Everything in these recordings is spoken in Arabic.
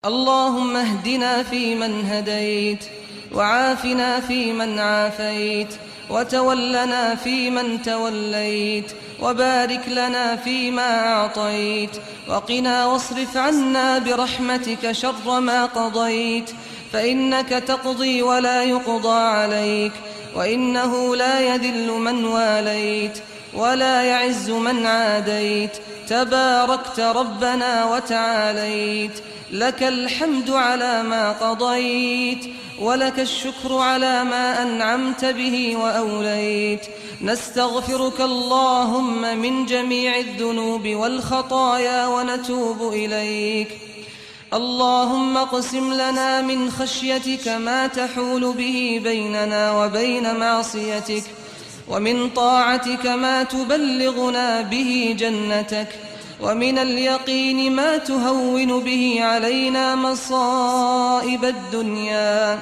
اللهم اهدنا فيمن هديت، وعافنا فيمن عافيت، وتولنا فيمن توليت، وبارك لنا فيما أعطيت، وقنا واصرف عنا برحمتك شر ما قضيت، فإنك تقضي ولا يقضى عليك، وإنه لا يذل من واليت ولا يعز من عاديت، تباركت ربنا وتعاليت. لك الحمد على ما قضيت، ولك الشكر على ما أنعمت به وأوليت. نستغفرك اللهم من جميع الذنوب والخطايا ونتوب إليك. اللهم اقسم لنا من خشيتك ما تحول به بيننا وبين معصيتك، ومن طاعتك ما تبلغنا به جنتك، ومن اليقين ما تهون به علينا مصائب الدنيا.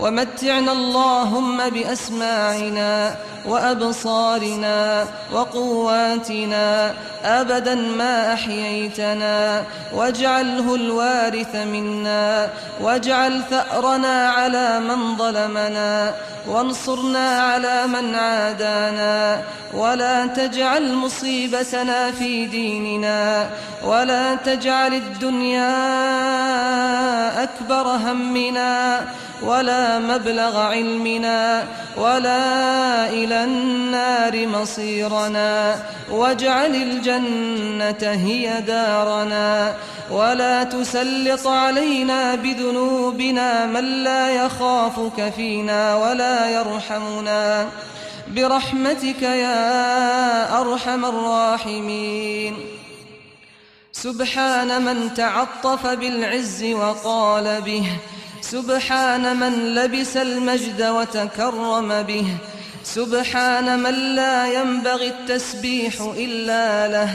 ومتعنا اللهم بأسماعنا وأبصارنا وقواتنا أبدا ما أحييتنا، واجعله الوارث منا، واجعل ثأرنا على من ظلمنا، وانصرنا على من عادانا، ولا تجعل مصيبتنا في ديننا، ولا تجعل الدنيا أكبر همنا ولا مبلغ علمنا ولا إلى النار مصيرنا، واجعل الجنة هي دارنا، ولا تسلط علينا بذنوبنا من لا يخافك فينا ولا يرحمنا، برحمتك يا أرحم الراحمين. سبحان من تعطف بالعز وقال به، سبحان من لبس المجد وتكرم به، سبحان من لا ينبغي التسبيح إلا له،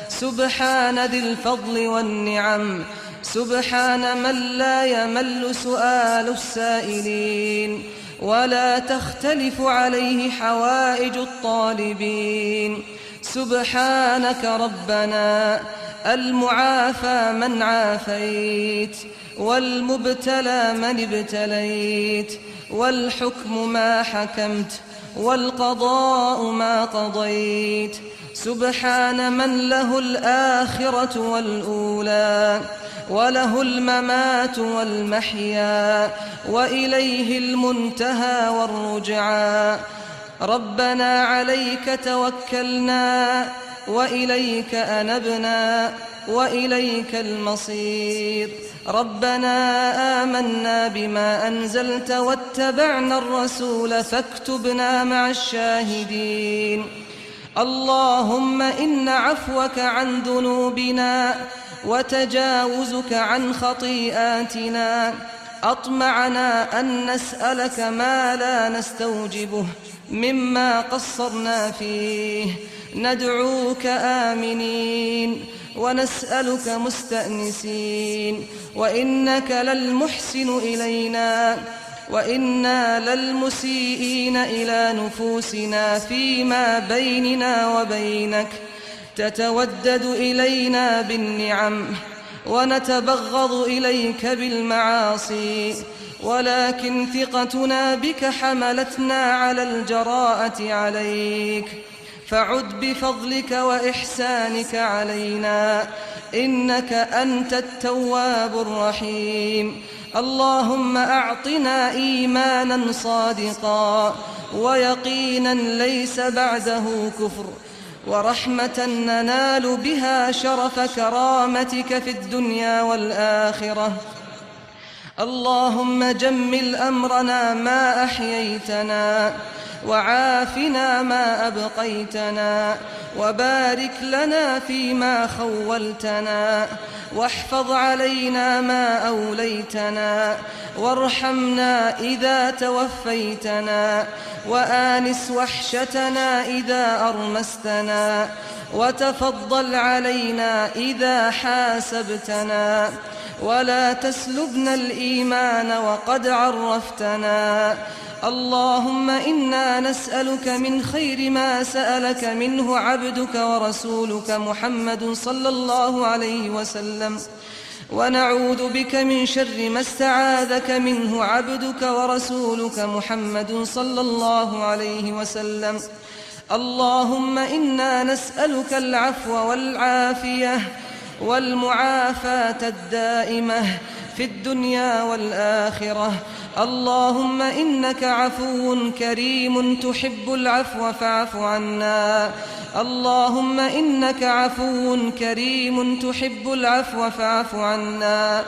سبحان ذي الفضل والنعم، سبحان من لا يمل سؤال السائلين، ولا تختلف عليه حوائج الطالبين. سبحانك ربنا المعافى من عافيت، والمبتلى من ابتليت، والحكم ما حكمت، والقضاء ما قضيت. سبحان من له الآخرة والأولى، وله الممات والمحيا، وإليه المنتهى والرجعى. ربنا عليك توكلنا، وإليك أنبنا، وإليك المصير. ربنا آمنا بما أنزلت واتبعنا الرسول فاكتبنا مع الشاهدين. اللهم إن عفوك عن ذنوبنا وتجاوزك عن خطيئاتنا أطمعنا أن نسألك ما لا نستوجبه مما قصرنا فيه. ندعوك آمنين ونسألك مستأنسين، وإنك للمحسن إلينا، وإنا للمسيئين إلى نفوسنا فيما بيننا وبينك. تتودد إلينا بالنعم ونتبغض إليك بالمعاصي، ولكن ثقتنا بك حملتنا على الجراءة عليك، فعد بفضلك وإحسانك علينا، إنك أنت التواب الرحيم. اللهم أعطنا إيمانا صادقا، ويقينا ليس بعده كفر، ورحمة ننال بها شرف كرامتك في الدنيا والآخرة. اللهم جمل أمرنا ما أحييتنا، وعافنا ما أبقيتنا، وبارك لنا فيما خولتنا، واحفظ علينا ما أوليتنا، وارحمنا إذا توفيتنا، وآنس وحشتنا إذا أرمستنا، وتفضل علينا إذا حاسبتنا، ولا تسلبنا الإيمان وقد عرفتنا. اللهم إنا نسألك من خير ما سألك منه عبدك ورسولك محمد صلى الله عليه وسلم، ونعوذ بك من شر ما استعاذك منه عبدك ورسولك محمد صلى الله عليه وسلم. اللهم إنا نسألك العفو والعافية والمعافاة الدائمة في الدنيا والآخرة. اللهم إنك عفو كريم تحب العفو فاعف عنا. اللهم إنك عفو كريم تحب العفو فاعف عنا.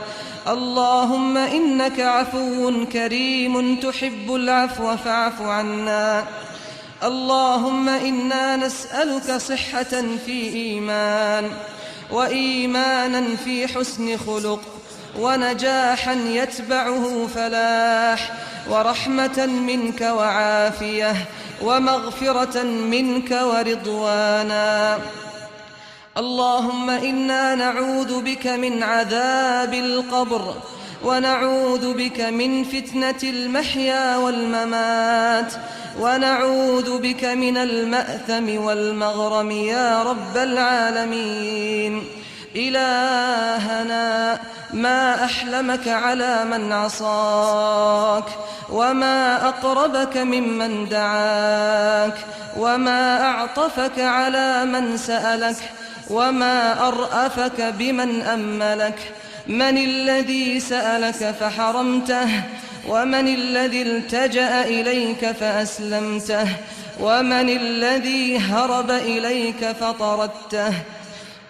اللهم إنك عفو كريم تحب العفو فاعف عنا. اللهم إنا نسألك صحة في إيمان، وإيمانا في حسن خلق، ونجاحا يتبعه فلاح، ورحمة منك وعافية، ومغفرة منك ورضوانا. اللهم إنا نعوذ بك من عذاب القبر، ونعوذ بك من فتنة المحيا والممات، ونعوذ بك من المأثم والمغرم يا رب العالمين. إلهنا ما أحلمك على من عصاك، وما أقربك ممن دعاك، وما أعطفك على من سألك، وما أرأفك بمن أملك. من الذي سألك فحرمته؟ ومن الذي التجأ إليك فأسلمته؟ ومن الذي هرب إليك فطردته؟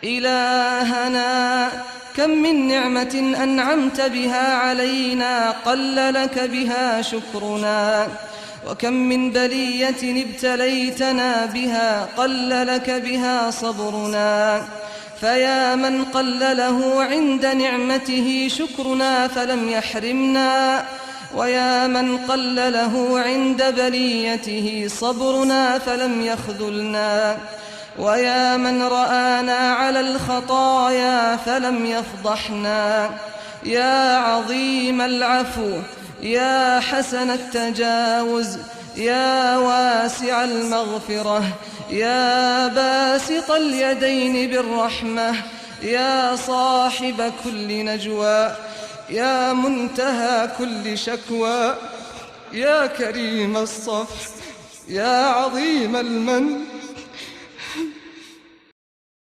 إلهنا كم من نعمة أنعمت بها علينا قل لك بها شكرنا، وكم من بلية ابتليتنا بها قل لك بها صبرنا. فيا من قل له عند نعمته شكرنا فلم يحرمنا، ويا من قل له عند بليته صبرنا فلم يخذلنا، ويا من رآنا على الخطايا فلم يفضحنا. يا عظيم العفو، يا حسن التجاوز، يا واسع المغفرة، يا باسط اليدين بالرحمة، يا صاحب كل نجوى، يا منتهى كل شكوى، يا كريم الصفح، يا عظيم المن،